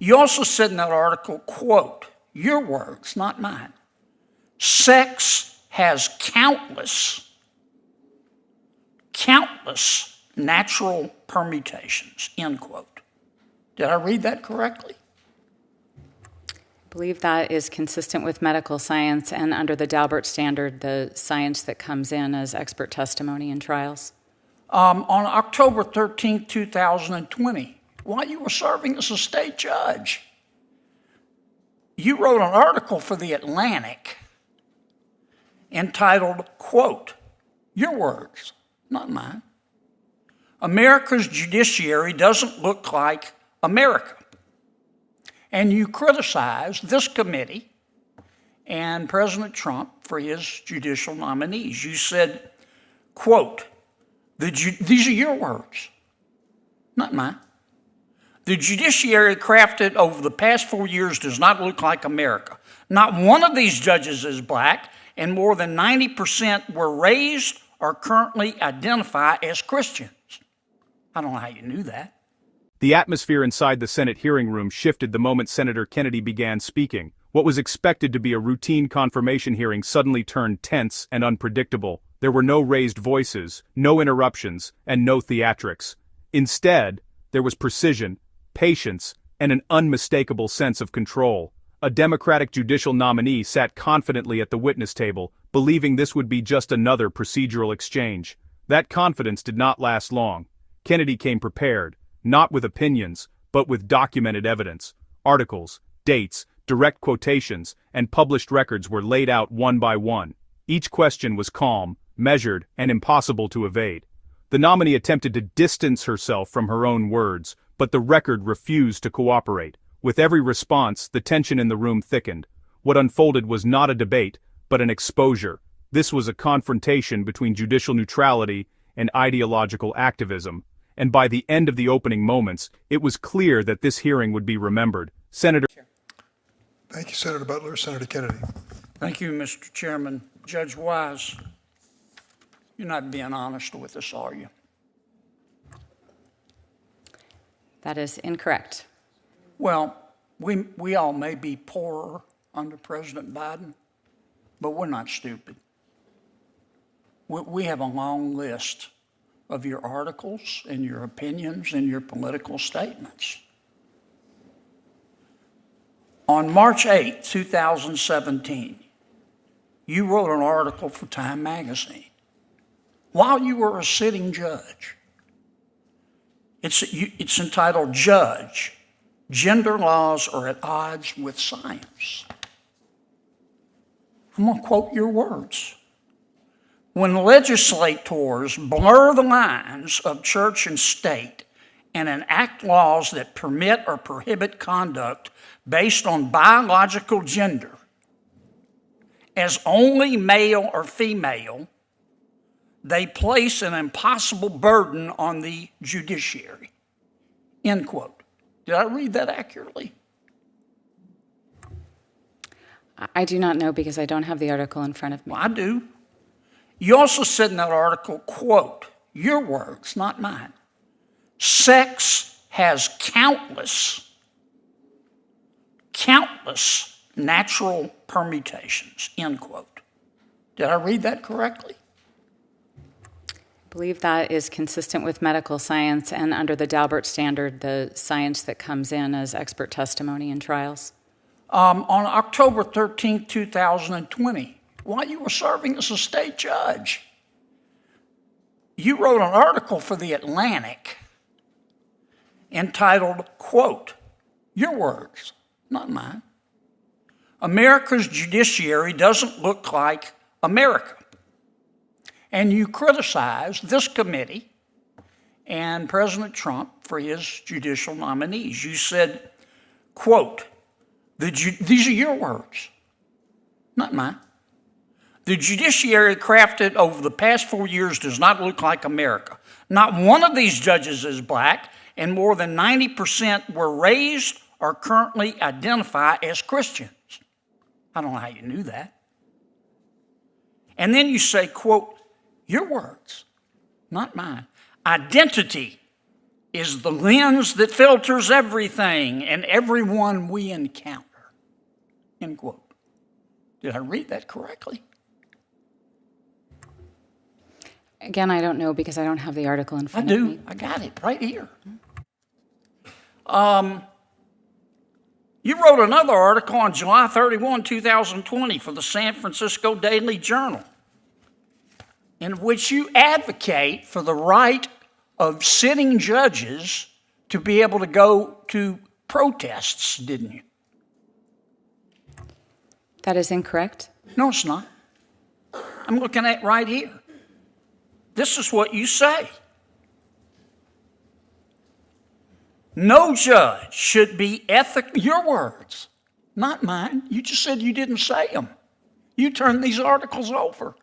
You also said in that article, quote, your words, not mine, sex has countless natural permutations, end quote. Did I read that correctly? I believe that is consistent with medical science and under the Daubert standard, the science that comes in as expert testimony in trials. On October 13, 2020, while you were serving as a state judge, you wrote an article for The Atlantic entitled, quote, your words, not mine, America's judiciary doesn't look like America. And you criticized this committee and President Trump for his judicial nominees. You said, quote, these are your words, not mine. The judiciary crafted over the past 4 years does not look like America. Not one of these judges is black, and more than 90% were raised or currently identify as Christians. I don't know how you knew that. The atmosphere inside the Senate hearing room shifted the moment Senator Kennedy began speaking. What was expected to be a routine confirmation hearing suddenly turned tense and unpredictable. There were no raised voices, no interruptions, and no theatrics. Instead, there was precision, patience, and an unmistakable sense of control. A Democratic judicial nominee sat confidently at the witness table, believing this would be just another procedural exchange. That confidence did not last long. Kennedy came prepared, not with opinions, but with documented evidence. Articles, dates, direct quotations, and published records were laid out one by one. Each question was calm, measured, and impossible to evade. The nominee attempted to distance herself from her own words, but the record refused to cooperate. With every response, the tension in the room thickened. What unfolded was not a debate, but an exposure. This was a confrontation between judicial neutrality and ideological activism. And by the end of the opening moments, it was clear that this hearing would be remembered. Senator. Thank you, Senator Butler. Senator Kennedy. Thank you, Mr. Chairman. Judge Wise, you're not being honest with us, are you? That is incorrect. Well, we all may be poorer under President Biden, but we're not stupid. We have a long list of your articles and your opinions and your political statements. On March 8, 2017, you wrote an article for Time magazine while you were a sitting judge. It's entitled, Judge, Gender Laws Are at Odds with Science. I'm going to quote your words. When legislators blur the lines of church and state and enact laws that permit or prohibit conduct based on biological gender as only male or female, they place an impossible burden on the judiciary. End quote. Did I read that accurately? I do not know because I don't have the article in front of me. Well, I do. You also said in that article, quote, your words, not mine, sex has countless natural permutations, end quote. Did I read that correctly? I believe that is consistent with medical science and under the Daubert standard, the science that comes in as expert testimony in trials. On October 13, 2020, while you were serving as a state judge, you wrote an article for The Atlantic entitled, quote, your words, not mine, America's judiciary doesn't look like America. And you criticized this committee and President Trump for his judicial nominees. You said, quote, these are your words, not mine. The judiciary crafted over the past 4 years does not look like America. Not one of these judges is black, and more than 90% were raised or currently identify as Christians. I don't know how you knew that. And then you say, quote, your words, not mine. Identity is the lens that filters everything and everyone we encounter. End quote. Did I read that correctly? Again, I don't know because I don't have the article in front of me. I do. I got it right here. You wrote another article on July 31, 2020 for the San Francisco Daily Journal, in which you advocate for the right of sitting judges to be able to go to protests, didn't you? That is incorrect. No, it's not. I'm looking at it right here. This is what you say. No judge should be ethical. Your words, not mine. You just said you didn't say them. You turned these articles over.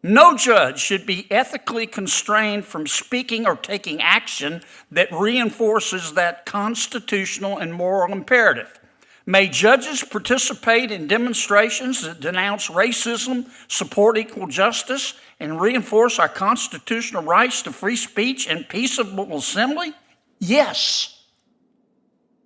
No judge should be ethically constrained from speaking or taking action that reinforces that constitutional and moral imperative. May judges participate in demonstrations that denounce racism, support equal justice, and reinforce our constitutional rights to free speech and peaceable assembly? Yes.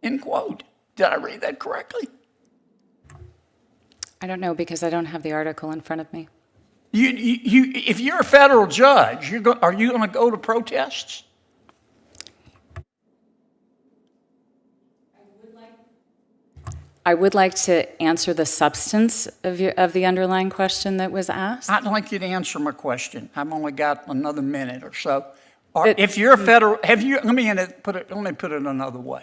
End quote. Did I read that correctly? I don't know because I don't have the article in front of me. If you're a federal judge, are you going to go to protests? I would like to answer the substance of the underlying question that was asked. I'd like you to answer my question. I've only got another minute or so. If you're a federal, let me put it another way.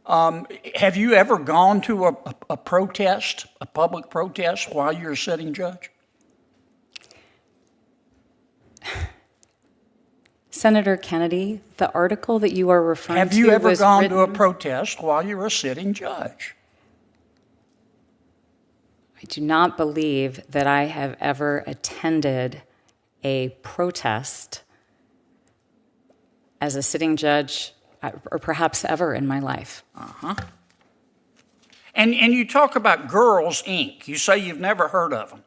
Have you ever gone to a protest, a public protest, while you're a sitting judge? Senator Kennedy, the article that you are referring to Have you ever was gone written... to a protest while you're a sitting judge? I do not believe that I have ever attended a protest as a sitting judge, or perhaps ever in my life. And you talk about Girls Inc. You say you've never heard of them.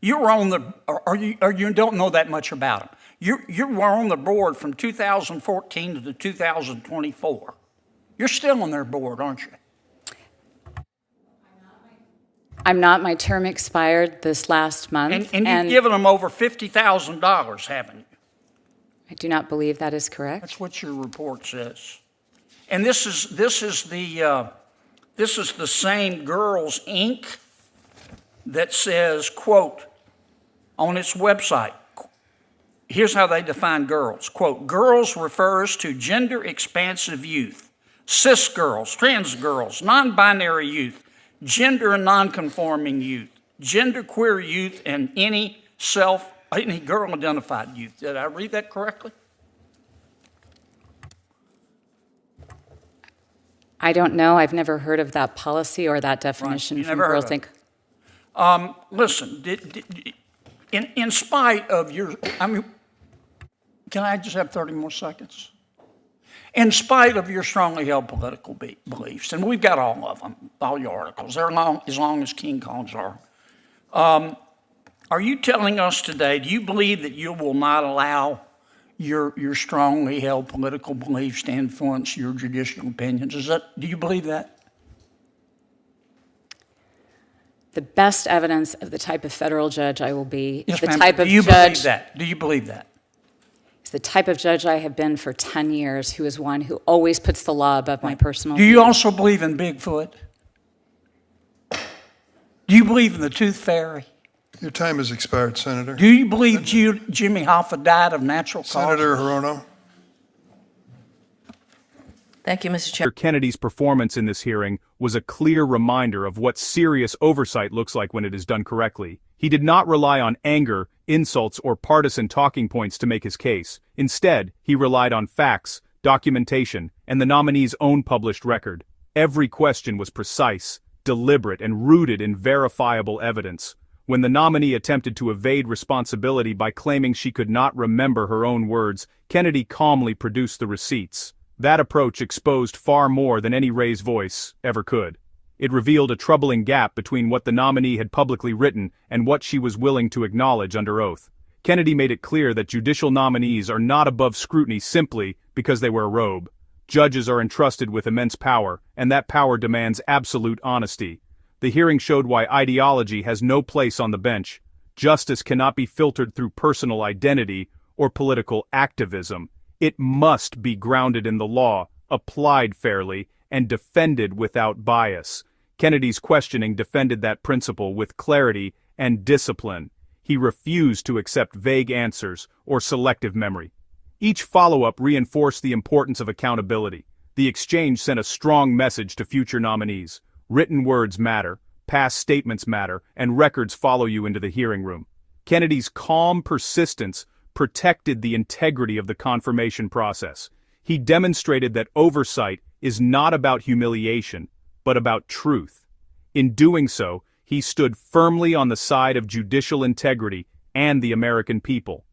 You were on the, or you don't know that much about them. You were on the board from 2014 to 2024. You're still on their board, aren't you? I'm not. My term expired this last month. And you've given them over $50,000, haven't you? I do not believe that is correct. That's what your report says. And this is the same Girls Inc. that says, quote, on its website, here's how they define girls. Quote, girls refers to gender expansive youth, cis girls, trans girls, non-binary youth, gender and non-conforming youth, genderqueer youth, and any girl-identified youth. Did I read that correctly? I don't know. I've never heard of that policy or that definition Right. from Girls Inc. Listen, in spite of your, can I just have 30 more seconds? In spite of your strongly held political beliefs, and we've got all of them, all your articles, they're as long as King Kong's are you telling us today, do you believe that you will not allow your strongly held political beliefs to influence your judicial opinions? Do you believe that? The best evidence of the type of federal judge I will be, Yes, the ma'am. type of Do you judge, believe that? Do you believe that? is the type of judge I have been for 10 years, who is one who always puts the law above my personal Do you views. also believe in Bigfoot? Do you believe in the Tooth Fairy? Your time has expired, Senator. Do you believe Jimmy Hoffa died of natural causes? Senator Hirono. Thank you, Mr. Chair. Kennedy's performance in this hearing was a clear reminder of what serious oversight looks like when it is done correctly. He did not rely on anger, insults, or partisan talking points to make his case. Instead, he relied on facts, documentation, and the nominee's own published record. Every question was precise, deliberate, and rooted in verifiable evidence. When the nominee attempted to evade responsibility by claiming she could not remember her own words, Kennedy calmly produced the receipts. That approach exposed far more than any raised voice ever could. It revealed a troubling gap between what the nominee had publicly written and what she was willing to acknowledge under oath. Kennedy made it clear that judicial nominees are not above scrutiny simply because they wear a robe. Judges are entrusted with immense power, and that power demands absolute honesty. The hearing showed why ideology has no place on the bench. Justice cannot be filtered through personal identity or political activism. It must be grounded in the law, applied fairly, and defended without bias. Kennedy's questioning defended that principle with clarity and discipline. He refused to accept vague answers or selective memory. Each follow-up reinforced the importance of accountability. The exchange sent a strong message to future nominees. Written words matter, past statements matter, and records follow you into the hearing room. Kennedy's calm persistence protected the integrity of the confirmation process. He demonstrated that oversight is not about humiliation, but about truth. In doing so, he stood firmly on the side of judicial integrity and the American people.